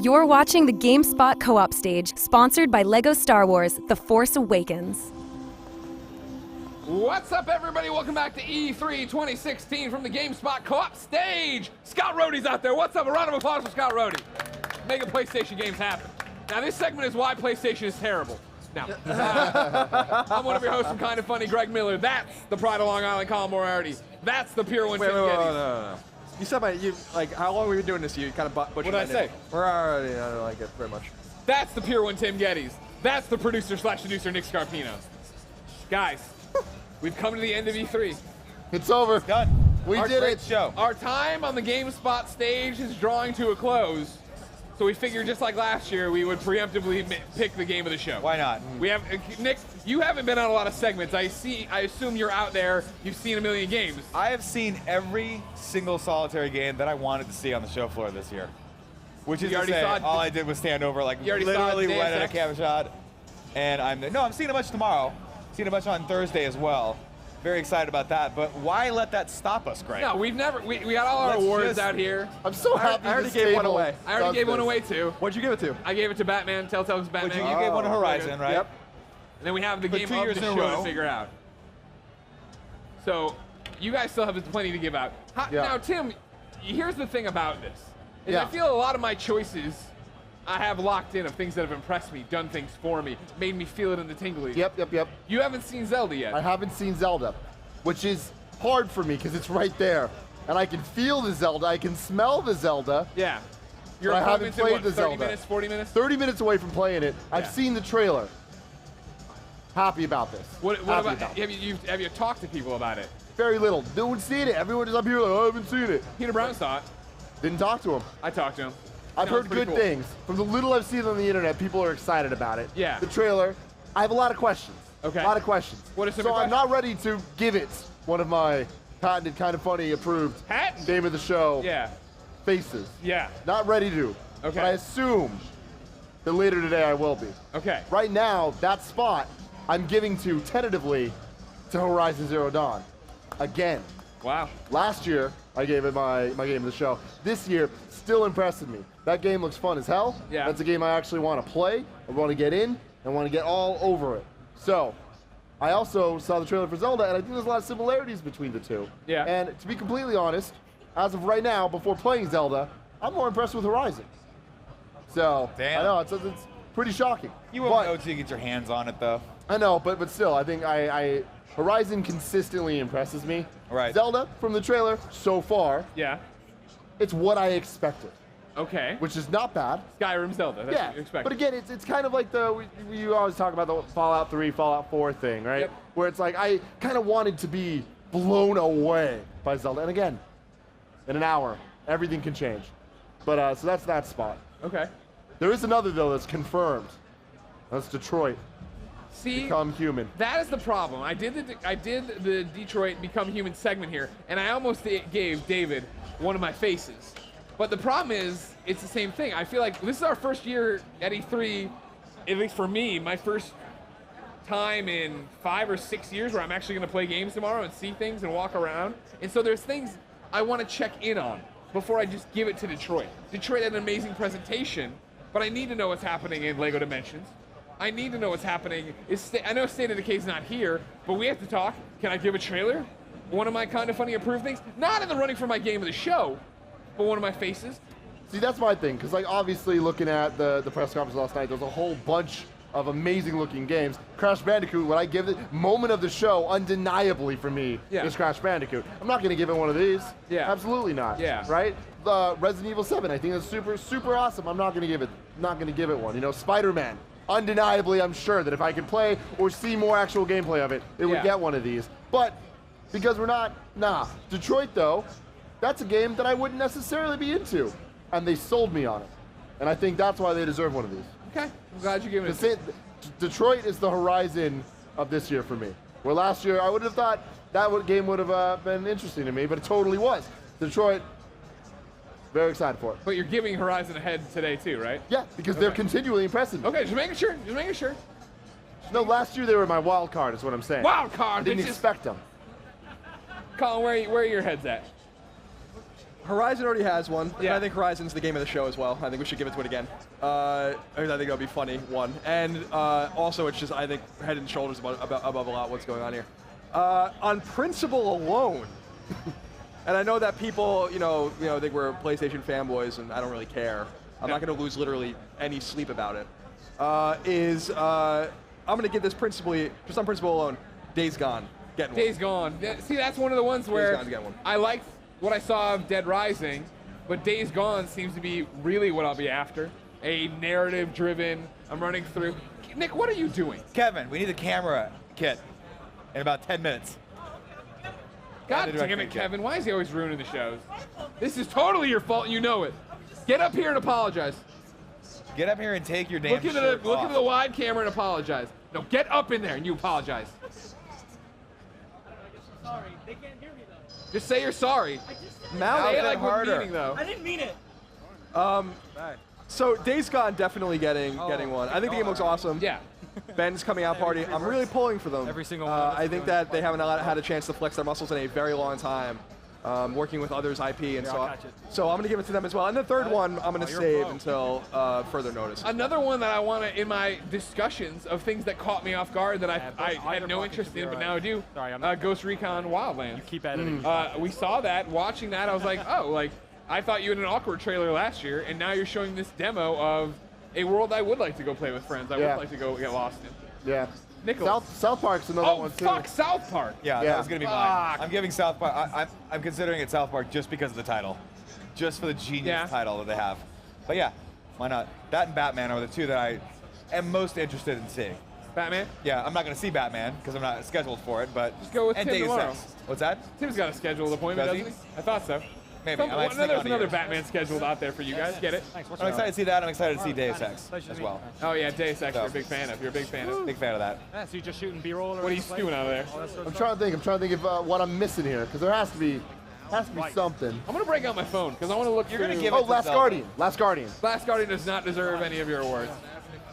You're watching the GameSpot co-op stage, sponsored by LEGO Star Wars: The Force Awakens. What's up, everybody? Welcome back to E3 2016 from the GameSpot co-op stage. Scott Rohde's out there. What's up? A round of applause for Scott Rohde. Making PlayStation games happen. Now, this segment is why PlayStation is terrible. Now, I'm one of your hosts from Kinda Funny, Greg Miller. That's the Pride of Long Island, Colin Moriarty. That's the Pure One, Tim Geddes. No. You said how long have we been doing this? You kind of butchered What did I say? I don't like it very much. That's the Pure One, Tim Geddes. That's the producer/deducer, Nick Scarpino. Guys, we've come to the end of E3. It's over. Done. We did it. Show. Our time on the GameSpot stage is drawing to a close, so we figured just like last year, we would preemptively pick the game of the show. Why not? We have Nick. You haven't been on a lot of segments. I assume you're out there. You've seen a million games. I have seen every single solitary game that I wanted to see on the show floor this year. Which is to say, all I did was stand over, like literally right at a camera shot. And I'm there. No, I'm seeing a bunch tomorrow. Seeing a bunch on Thursday as well. Very excited about that. But why let that stop us, Greg? No, we got all our awards out here. I'm so happy. I already gave one away. I already gave one away too. What'd you give it to? I gave it to Batman. Telltale's Batman. You gave one to Horizon, right? Yep. And then we have the For game 2 of years the in a show row. to figure out. So, you guys still have plenty to give out. Yeah. Now, Tim, here's the thing about this. Is Yeah. I feel a lot of my choices I have locked in of things that have impressed me, done things for me, made me feel it in the tingly. Yep. You haven't seen Zelda yet. I haven't seen Zelda, which is hard for me because it's right there. And I can feel the Zelda, I can smell the Zelda. Yeah. Your But I haven't appointment's in played what, the 30 Zelda. minutes, 40 minutes? 30 minutes away from playing it. I've Yeah. seen the trailer. Happy about this. What Happy about, have you talked to people about it? Very little. No one's seen it. Everyone is up here like, I haven't seen it. Peter Brown saw it. Didn't talk to him. I talked to him. I've No, it's heard pretty good cool. things. From the little I've seen on the internet, people are excited about it. Yeah. The trailer, I have a lot of questions. Okay. A lot of questions. What are some So of I'm your not ready to give it one of my patented, Kinda Funny approved Patent? game of the show Yeah. faces. Yeah. Not ready to. Okay. But I assume that later today I will be. Okay. Right now, that spot I'm giving to tentatively to Horizon Zero Dawn. Again. Wow. Last year, I gave it my game of the show. This year, still impressing me. That game looks fun as hell. Yeah. That's a game I actually want to play. I want to get in. I want to get all over it. So, I also saw the trailer for Zelda, and I think there's a lot of similarities between the two. Yeah. And to be completely honest, as of right now, before playing Zelda, I'm more impressed with Horizon. So, Damn. I know, it's pretty shocking. You won't But- know until you get your hands on it, though. I know, but still, I think Horizon consistently impresses me. Right. Zelda, from the trailer, so far, Yeah. it's what I expected, Okay. which is not bad. Skyrim Zelda. That's Yeah, what you expect. but again, it's kind of like you always talk about the Fallout 3, Fallout 4 thing, right? Yep. Where it's like, I kind of wanted to be blown away by Zelda. And again, in an hour, everything can change. But, so that's that spot. Okay. There is another, though, that's confirmed. That's Detroit, See, Become Human. that is the problem. I did the Detroit Become Human segment here, and I almost gave David one of my faces. But the problem is, it's the same thing. I feel like this is our first year at E3, at least for me, my first time in 5 or 6 years where I'm actually going to play games tomorrow and see things and walk around. And so there's things I want to check in on before I just give it to Detroit. Detroit had an amazing presentation, but I need to know what's happening in LEGO Dimensions. I need to know what's happening. I know State of Decay's not here, but we have to talk. Can I give a trailer? One of my Kinda Funny approved things? Not in the running for my game of the show, but one of my faces. See, that's my thing, because obviously looking at the press conference last night, there's a whole bunch of amazing looking games. Crash Bandicoot, what I give the moment of the show, undeniably for me, Yeah. is Crash Bandicoot. I'm not going to give it one of these. Yeah. Absolutely not. Yeah. Right? Resident Evil 7, I think that's super awesome. I'm not going to give it one. You know, Spider-Man, undeniably, I'm sure that if I could play or see more actual gameplay of it, it would Yeah. get one of these. But because we're not, Detroit though, that's a game that I wouldn't necessarily be into, and they sold me on it, and I think that's why they deserve one of these. Okay, I'm glad you're giving it. Detroit is the Horizon of this year for me. Where last year I would have thought game would have been interesting to me, but it totally was. Detroit, very excited for it. But you're giving Horizon a head today too, right? Yeah, because they're continually impressing me. Okay, just making sure. No, last year they were my wild card, is what I'm saying. Wild I card, didn't bitches. expect them. Colin, where are your heads at? Horizon already has one. Yeah. I think Horizon's the game of the show as well. I think we should give it to it again. I think that'll be funny, one. And also, it's just, I think, head and shoulders above a lot what's going on here. On principle alone, and I know that people, think we're PlayStation fanboys, and I don't really care. I'm not going to lose literally any sleep about it. I'm going to give this just on principle alone, Days Gone. Getting one. Days Gone. See, that's one of the ones where I liked what I saw of Dead Rising, but Days Gone seems to be really what I'll be after. A narrative-driven, I'm running through. Nick, what are you doing? Kevin, we need a camera kit in about 10 minutes. God damn it, Kevin. Why is he always ruining the shows? This is totally your fault, you know it. Get up here and apologize. Get up here and take your damn Look into the wide camera and apologize. No, get up in there and you apologize. Sorry, they can't hear me though. Just say you're sorry. Now Say it they like harder. with meaning, though. I didn't mean it. So Days Gone definitely getting one. I think the game looks awesome. Yeah. Ben's coming out party. I'm really pulling for them. Every single one. I think that they haven't had a chance to flex their muscles in a very long time, working with others' IP, and so I'm going to give it to them as well. And the third one, I'm going to save until further notice. Another one that I want to, in my discussions of things that caught me off guard that I had no interest in, but now I do. Sorry, Ghost Recon Wildlands. Keep editing. We saw that. Watching that, I was like, oh, like I thought you had an awkward trailer last year, and now you're showing this demo of a world I would like to go play with friends. I would like to go get lost in. Yeah. Nicholas. South Park's another one too. Oh, fuck, South Park. Yeah, Yeah. that was going to be mine. I'm giving South Park, I'm considering it South Park just because of the title. Just for the genius title that they have. But yeah, why not? That and Batman are the two that I am most interested in seeing. Batman? Yeah, I'm not going to see Batman because I'm not scheduled for it, but... Just go with and Tim Deus tomorrow. Ex. What's that? Tim's got a scheduled appointment, Does he? doesn't he? I thought so. Maybe. I might sneak There's on another yours. Batman scheduled out there for you guys. Get it? Thanks. I'm excited to see that. I'm excited to see Deus Ex as well. Oh yeah, Deus Ex. You're a big fan of. You're a big fan of. Big fan of that. Yeah, so you're just shooting B-roll? What are you stewing out of there? I'm trying to think of what I'm missing here, because there has to be something. I'm gonna break out my phone because I want to look You're through. gonna give Oh, it to Last Zelda. Guardian. Last Guardian. Last Guardian does not deserve any of your awards.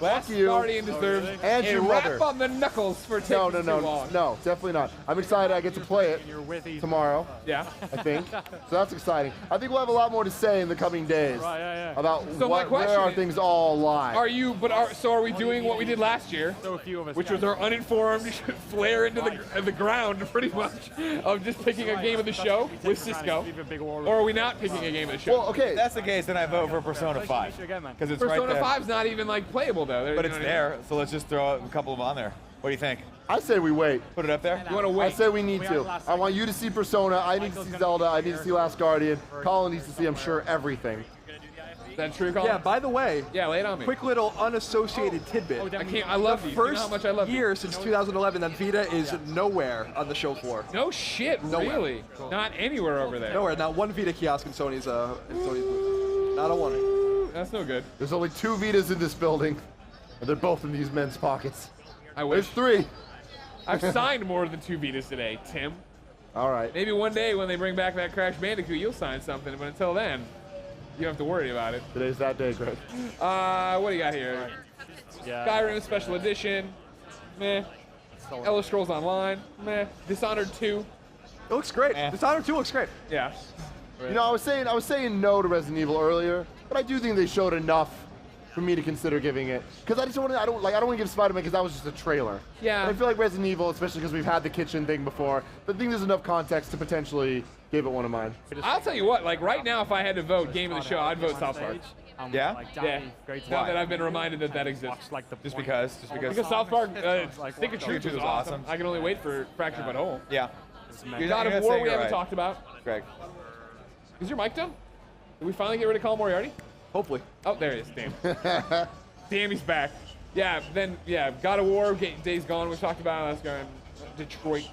Last you. Guardian deserves And a your rap mother. on the knuckles for taking too long. No, definitely not. I'm excited I get to play it tomorrow, Yeah. I think. So that's exciting. I think we'll have a lot more to say in the coming days Right, yeah. about So my where question our is, things all lie. Are we doing what we did last year? So a few of us. Which was our uninformed flare into the ground, pretty much, of just picking a game of the show with Cisco. Or are we not picking a game of the show? Well, okay. If that's the case, then I vote for Persona 5. Because it's Persona right there. 5's not even like playable though. But it's there, so let's just throw a couple of them on there. What do you think? I say we wait. Put it up there? You want to I wait? say we need to. I want you to see Persona. I need to see Zelda. I need to see Last Guardian. Colin needs to see, I'm sure, everything. Is that true, Colin? Yeah, by the way, Yeah, lay it on me. quick little unassociated tidbit. I love these. You know how First much I love year these. since 2011 that Vita is nowhere on the show floor. No shit, Nowhere. really? Not anywhere over there. Nowhere. Not one Vita kiosk in Sony's booth. Not a one. That's no good. There's only 2 Vitas in this building, and they're both in these men's pockets. I There's wish. 3. I've signed more than 2 Vitas today, Tim. All right. Maybe one day when they bring back that Crash Bandicoot, you'll sign something. But until then, you don't have to worry about it. Today's that day, Greg. What do you got here? Yeah. Skyrim Special Edition. Meh. Elder Scrolls Online. Meh. Dishonored 2. It looks great. Eh. Dishonored 2 looks great. Yeah. You know, I was saying no to Resident Evil earlier, but I do think they showed enough for me to consider giving it. Because I don't want to give Spider-Man because that was just a trailer. Yeah. And I feel like Resident Evil, especially because we've had the kitchen thing before, but I think there's enough context to potentially give it one of mine. I'll tell you what, like right now, if I had to vote game of the show, I'd vote South Park. Yeah? Yeah. Now that I've been reminded that exists. Just because? Because South Park, Stick of Truth was awesome. awesome. I can only wait for Fractured But Whole. Yeah. God of War we haven't talked about. Greg. Is your mic done? Did we finally get rid of Colin Moriarty? Hopefully. Oh, there he is. Damn. Damn, he's back. Yeah, then, God of War, Days Gone we talked about. Let's go Detroit.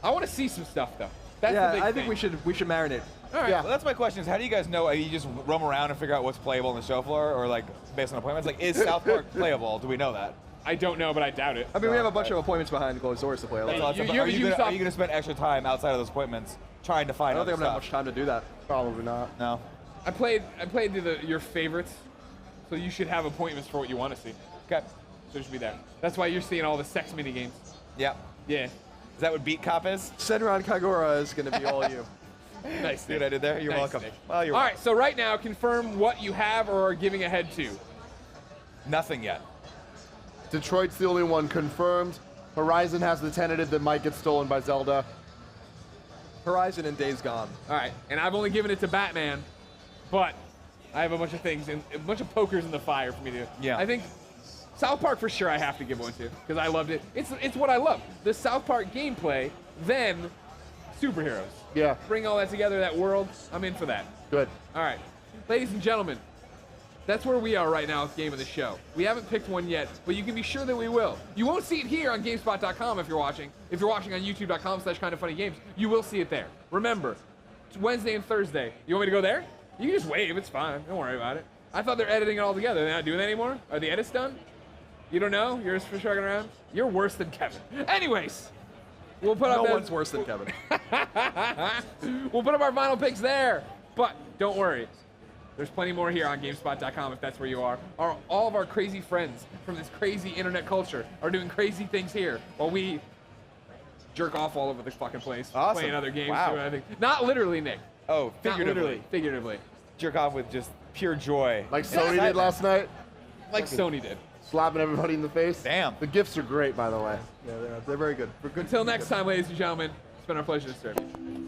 I want to see some stuff, though. That's the big I thing. think we should marinate. All right. Yeah. Well, that's my question is how do you guys know? You just roam around and figure out what's playable on the show floor or like based on appointments? Like, is South Park playable? Do we know that? I don't know, but I doubt it. I mean, we have a bunch of appointments behind closed doors to play. Hey, I you- Are you Ubisoft- going to spend extra time outside of those appointments trying to find don't think I'm other gonna have stuff? much time to do that. Probably not. No. I played your favorites, so you should have appointments for what you want to see. Okay. So it should be there. That's why you're seeing all the sex mini games. Yeah. Yeah. Is that what Beat Cop is? Senran Kagura is gonna be all you. Nice. See what I did there? You're Nice, welcome. Nick. Well, you're All welcome. right, so right now, confirm what you have or are giving a head to. Nothing yet. Detroit's the only one confirmed. Horizon has the tentative that might get stolen by Zelda. Horizon and Days Gone. All right, and I've only given it to Batman, but I have a bunch of things and a bunch of pokers in the fire for me to. Yeah. I think South Park for sure I have to give one to because I loved it. It's what I love. The South Park gameplay, then superheroes. Yeah, Bring all that together, that world. I'm in for that. good. All right, ladies and gentlemen, that's where we are right now with Game of the Show. We haven't picked one yet, but you can be sure that we will. You won't see it here on GameSpot.com if you're watching. If you're watching on YouTube.com/KindOfFunnyGames, you will see it there. Remember, it's Wednesday and Thursday. You want me to go there? You can just wave. It's fine. Don't worry about it. I thought they're editing it all together. They're not doing that anymore? Are the edits done? You don't know? You're just shrugging around? You're worse than Kevin. Anyways, we'll put up No one's worse than Kevin. we'll put up our final picks there. But don't worry. There's plenty more here on GameSpot.com if that's where you are. All of our crazy friends from this crazy internet culture are doing crazy things here while we jerk off all over the fucking place. Awesome. Playing other games. Wow. Doing other things. Not literally, Nick. Oh, Not figuratively. literally. Figuratively. Jerk off with just pure joy. Like Sony did last night, Like Sony did. slapping everybody in the face. Damn. The gifts are great, by the way. Yeah, they're very good. Until next time, ladies and gentlemen, it's been our pleasure to serve you.